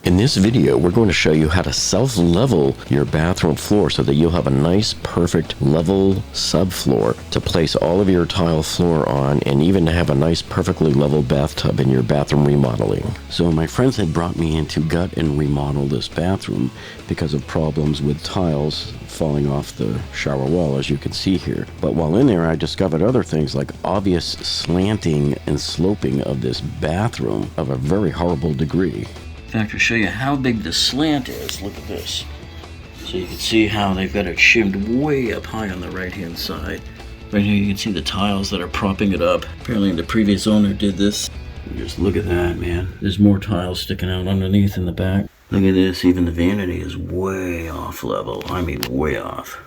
In this video, we're going to show you how to self-level your bathroom floor so that you'll have a nice, perfect, level subfloor to place all of your tile floor on, and even to have a nice, perfectly level bathtub in your bathroom remodeling. So my friends had brought me in to gut and remodel this bathroom because of problems with tiles falling off the shower wall, as you can see here. But while in there, I discovered other things like obvious slanting and sloping of this bathroom of a very horrible degree. In fact, to show you how big the slant is, look at this. So you can see how they've got it shimmed way up high on the right-hand side. Right here you can see the tiles that are propping it up. Apparently the previous owner did this. Just look at that, man. There's more tiles sticking out underneath in the back. Look at this, even the vanity is way off level. I mean, way off.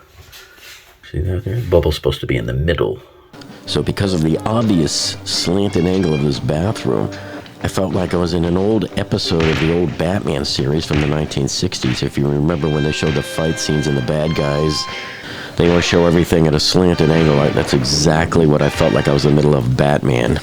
See that there? The bubble's supposed to be in the middle. So because of the obvious slanted angle of this bathroom, I felt like I was in an old episode of the old Batman series from the 1960s. If you remember when they showed the fight scenes and the bad guys, they always show everything at a slanted angle. That's exactly what I felt like I was in the middle of Batman.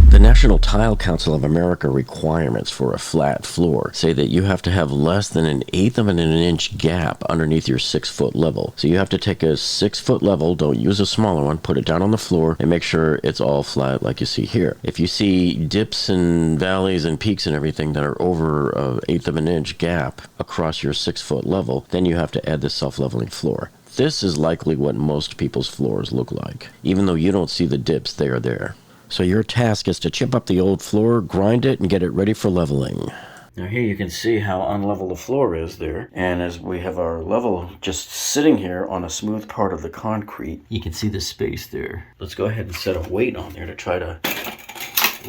The National Tile Council of America requirements for a flat floor say that you have to have less than 1/8 of an inch gap underneath your 6-foot level. So you have to take a 6-foot level, don't use a smaller one, put it down on the floor and make sure it's all flat like you see here. If you see dips and valleys and peaks and everything that are over 1/8 of an inch gap across your 6-foot level, then you have to add the self-leveling floor. This is likely what most people's floors look like. Even though you don't see the dips, they are there. So your task is to chip up the old floor, grind it, and get it ready for leveling. Now here you can see how unlevel the floor is there. And as we have our level just sitting here on a smooth part of the concrete, you can see the space there. Let's go ahead and set a weight on there to try to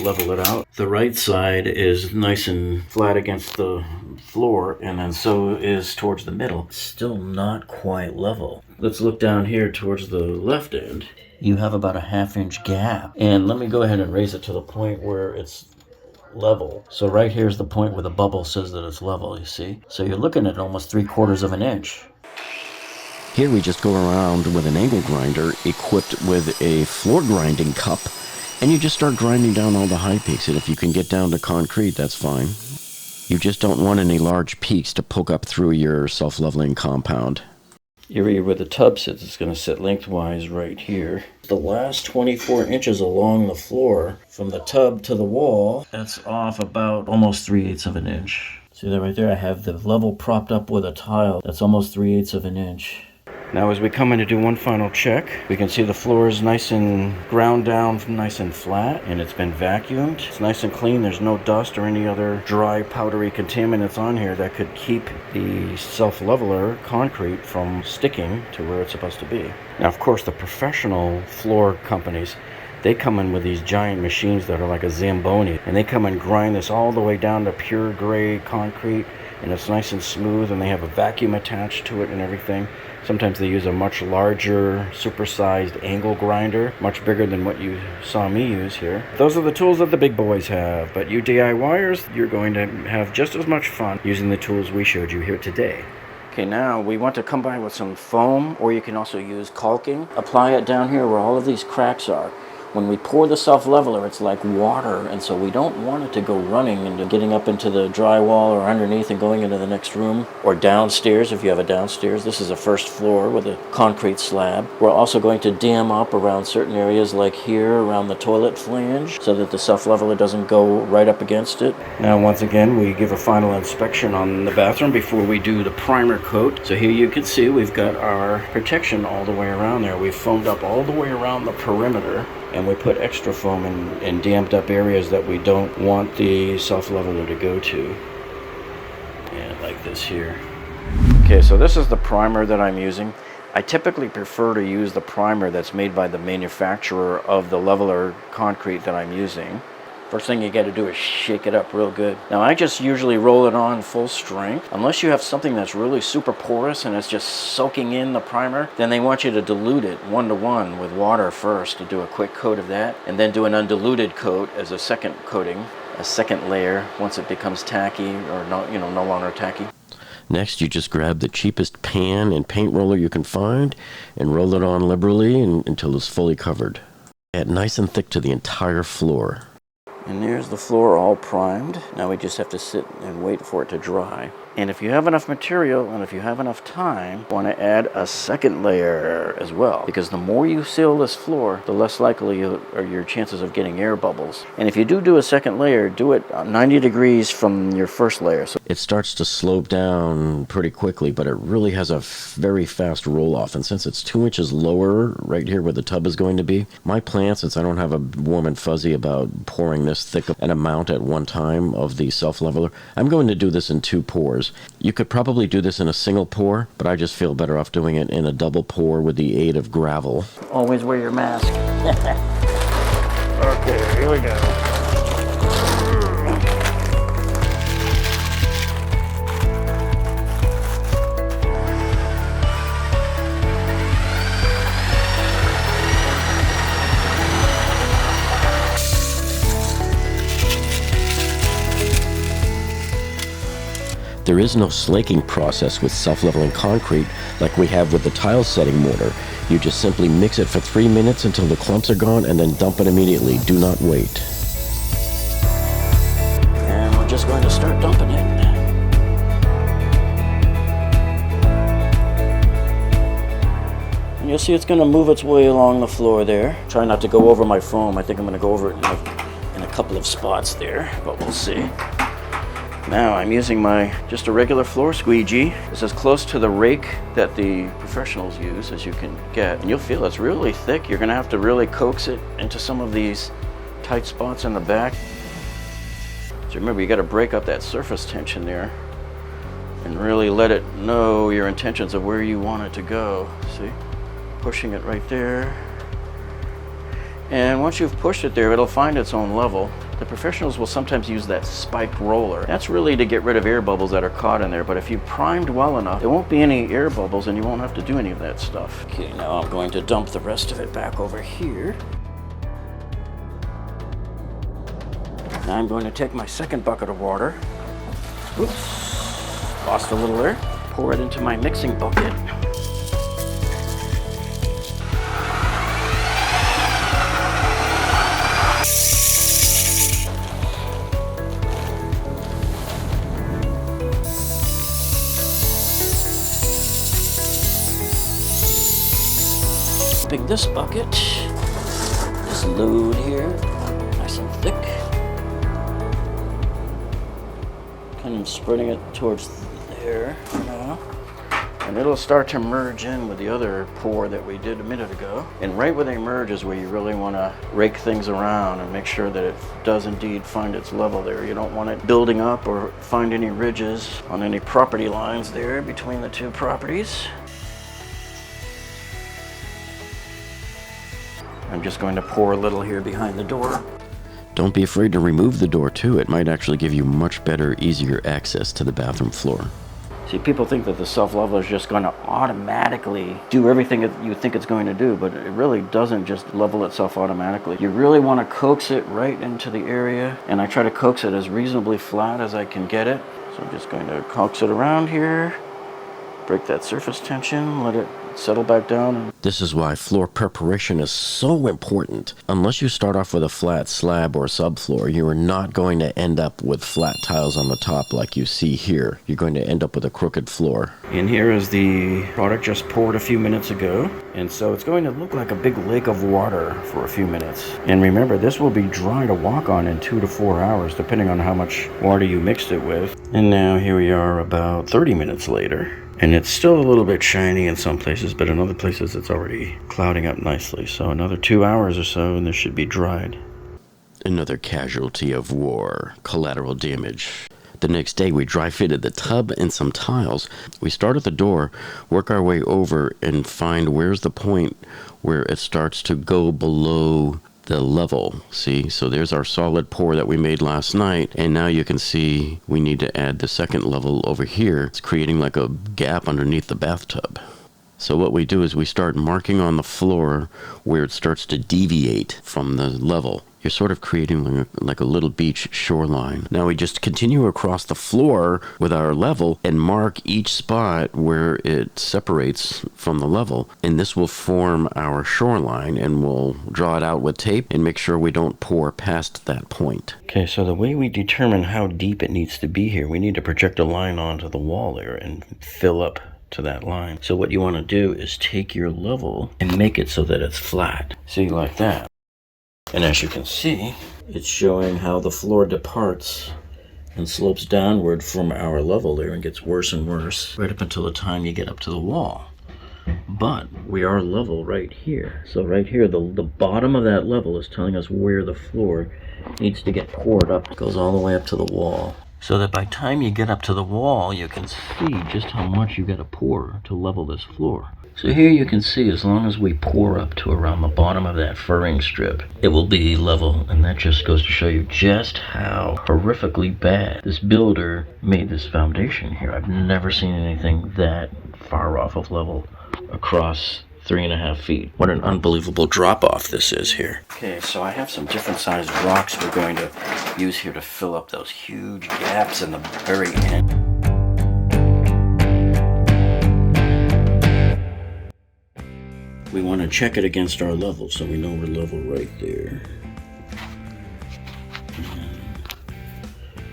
level it out. The right side is nice and flat against the floor, and then so is towards the middle. Still not quite level. Let's look down here towards the left end. You have about a 1/2 inch gap. And let me go ahead and raise it to the point where it's level. So right here's the point where the bubble says that it's level, you see? So you're looking at almost 3/4 of an inch. Here we just go around with an angle grinder equipped with a floor grinding cup, and you just start grinding down all the high peaks. And if you can get down to concrete, that's fine. You just don't want any large peaks to poke up through your self-leveling compound. Area where the tub sits is going to sit lengthwise right here. The last 24 inches along the floor from the tub to the wall, that's off about almost 3/8 of an inch. See that right there? I have the level propped up with a tile that's almost 3/8 of an inch. Now as we come in to do one final check, we can see the floor is nice and ground down, nice and flat, and it's been vacuumed. It's nice and clean. There's no dust or any other dry, powdery contaminants on here that could keep the self-leveler concrete from sticking to where it's supposed to be. Now, of course, the professional floor companies, they come in with these giant machines that are like a Zamboni, and they come and grind this all the way down to pure gray concrete, and it's nice and smooth, and they have a vacuum attached to it and everything. Sometimes they use a much larger, supersized angle grinder, much bigger than what you saw me use here. Those are the tools that the big boys have, but you DIYers, you're going to have just as much fun using the tools we showed you here today. Okay, now we want to come by with some foam, or you can also use caulking. Apply it down here where all of these cracks are. When we pour the self-leveler, it's like water, and so we don't want it to go running into getting up into the drywall or underneath and going into the next room, or downstairs if you have a downstairs. This is a first floor with a concrete slab. We're also going to dam up around certain areas like here around the toilet flange so that the self-leveler doesn't go right up against it. Now once again, we give a final inspection on the bathroom before we do the primer coat. So here you can see we've got our protection all the way around there. We've foamed up all the way around the perimeter, and we put extra foam in damped up areas that we don't want the self-leveler to go to. And like this here. Okay, so this is the primer that I'm using. I typically prefer to use the primer that's made by the manufacturer of the leveler concrete that I'm using. First thing you got to do is shake it up real good. Now I just usually roll it on full strength. Unless you have something that's really super porous and it's just soaking in the primer, then they want you to dilute it 1-to-1 with water first to do a quick coat of that, and then do an undiluted coat as a second coating, a second layer once it becomes tacky or not, no longer tacky. Next, you just grab the cheapest pan and paint roller you can find and roll it on liberally until it's fully covered. Add nice and thick to the entire floor. And there's the floor all primed. Now we just have to sit and wait for it to dry. And if you have enough material and if you have enough time, you want to add a second layer as well. Because the more you seal this floor, the less likely are your chances of getting air bubbles. And if you do a second layer, do it 90 degrees from your first layer. So it starts to slope down pretty quickly, but it really has a very fast roll off. And since it's 2 inches lower right here where the tub is going to be, my plan, since I don't have a warm and fuzzy about pouring this thick an amount at one time of the self-leveler, I'm going to do this in 2 pours. You could probably do this in a single pour, but I just feel better off doing it in a double pour with the aid of gravel. Always wear your mask. Okay, here we go. There is no slaking process with self-leveling concrete like we have with the tile setting mortar. You just simply mix it for 3 minutes until the clumps are gone and then dump it immediately. Do not wait. And we're just going to start dumping it. And you'll see it's going to move its way along the floor there. Try not to go over my foam. I think I'm going to go over it in a couple of spots there, but we'll see. Now I'm using just a regular floor squeegee. It's as close to the rake that the professionals use as you can get. And you'll feel it's really thick. You're gonna have to really coax it into some of these tight spots in the back. So remember, you gotta break up that surface tension there and really let it know your intentions of where you want it to go. See? Pushing it right there. And once you've pushed it there, it'll find its own level. The professionals will sometimes use that spiked roller. That's really to get rid of air bubbles that are caught in there, but if you primed well enough, there won't be any air bubbles and you won't have to do any of that stuff. Okay, now I'm going to dump the rest of it back over here. Now I'm going to take my second bucket of water. Oops, lost a little there. Pour it into my mixing bucket. This bucket, this load here, nice and thick. Kind of spreading it towards there now. And it'll start to merge in with the other pour that we did a minute ago. And right where they merge is where you really want to rake things around and make sure that it does indeed find its level there. You don't want it building up or find any ridges on any property lines there between the two properties. I'm just going to pour a little here behind the door. Don't be afraid to remove the door too. It might actually give you much better, easier access to the bathroom floor. See, people think that the self-leveler is just going to automatically do everything that you think it's going to do, but it really doesn't just level itself automatically. You really want to coax it right into the area, and I try to coax it as reasonably flat as I can get it. So I'm just going to coax it around here, break that surface tension, let it settle back down. This is why floor preparation is so important. Unless you start off with a flat slab or subfloor, you are not going to end up with flat tiles on the top like you see here. You're going to end up with a crooked floor. And here is the product just poured a few minutes ago. And so it's going to look like a big lake of water for a few minutes. And remember, this will be dry to walk on in 2 to 4 hours, depending on how much water you mixed it with. And now here we are about 30 minutes later. And it's still a little bit shiny in some places, but in other places it's already clouding up nicely. So another 2 hours or so and this should be dried. Another casualty of war, collateral damage. The next day we dry fitted the tub and some tiles. We start at the door, work our way over and find where's the point where it starts to go below the level. See, so there's our solid pour that we made last night, and now you can see we need to add the second level over here. It's creating like a gap underneath the bathtub. So what we do is we start marking on the floor where it starts to deviate from the level. you're sort of creating like a little beach shoreline. Now we just continue across the floor with our level and mark each spot where it separates from the level, and this will form our shoreline, and we'll draw it out with tape and make sure we don't pour past that point. Okay, so the way we determine how deep it needs to be here, we need to project a line onto the wall there and fill up to that line. So what you want to do is take your level and make it so that it's flat. See, like that. And as you can see, it's showing how the floor departs and slopes downward from our level there and gets worse and worse right up until the time you get up to the wall. But we are level right here. So right here, the bottom of that level is telling us where the floor needs to get poured up. It goes all the way up to the wall. So that by the time you get up to the wall, you can see just how much you got to pour to level this floor. So here you can see, as long as we pour up to around the bottom of that furring strip, it will be level. And that just goes to show you just how horrifically bad this builder made this foundation here. I've never seen anything that far off of level across 3.5 feet. What an unbelievable drop off this is here. Okay, so I have some different sized rocks we're going to use here to fill up those huge gaps in the very end. We want to check it against our level, so we know we're level right there.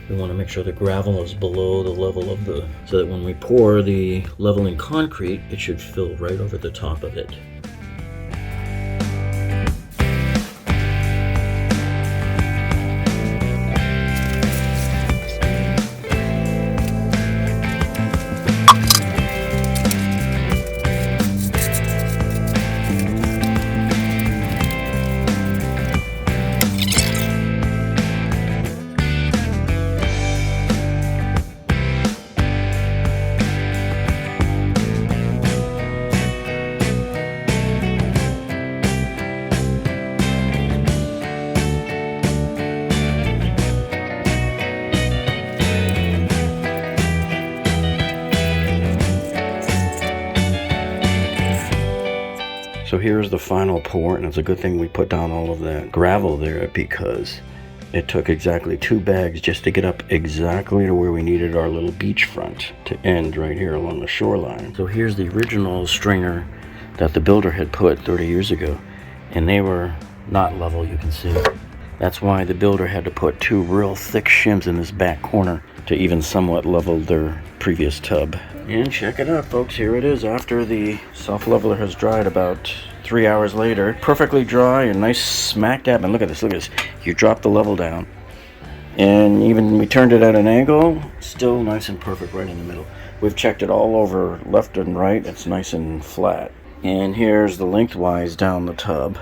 We want to make sure the gravel is below the level of the, so that when we pour the leveling concrete, it should fill right over the top of it. So here's the final pour, and it's a good thing we put down all of that gravel there, because it took exactly 2 bags just to get up exactly to where we needed our little beachfront to end right here along the shoreline. So here's the original stringer that the builder had put 30 years ago, and they were not level, you can see. That's why the builder had to put 2 real thick shims in this back corner to even somewhat level their previous tub. And check it out, folks, here it is after the self-leveler has dried about 3 hours later. Perfectly dry and nice smack dab. And look at this, look at this. You drop the level down, and even we turned it at an angle, still nice and perfect right in the middle. We've checked it all over left and right. It's nice and flat. And here's the lengthwise down the tub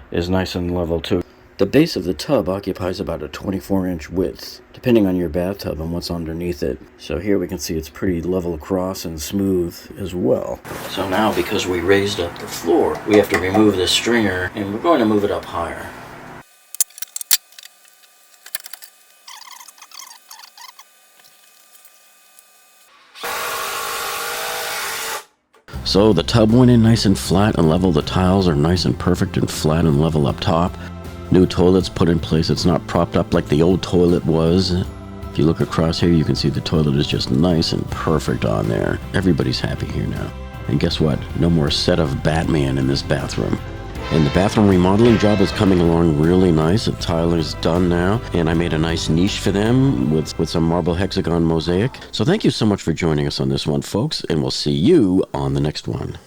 is nice and level too. The base of the tub occupies about a 24-inch width, depending on your bathtub and what's underneath it. So here we can see it's pretty level across and smooth as well. So now, because we raised up the floor, we have to remove this stringer, and we're going to move it up higher. So the tub went in nice and flat and level. The tiles are nice and perfect and flat and level up top. New toilet's put in place. It's not propped up like the old toilet was. If you look across here, you can see the toilet is just nice and perfect on there. Everybody's happy here now. And guess what? No more set of Batman in this bathroom. And the bathroom remodeling job is coming along really nice. The tile is done now, and I made a nice niche for them with some marble hexagon mosaic. So thank you so much for joining us on this one, folks, and we'll see you on the next one.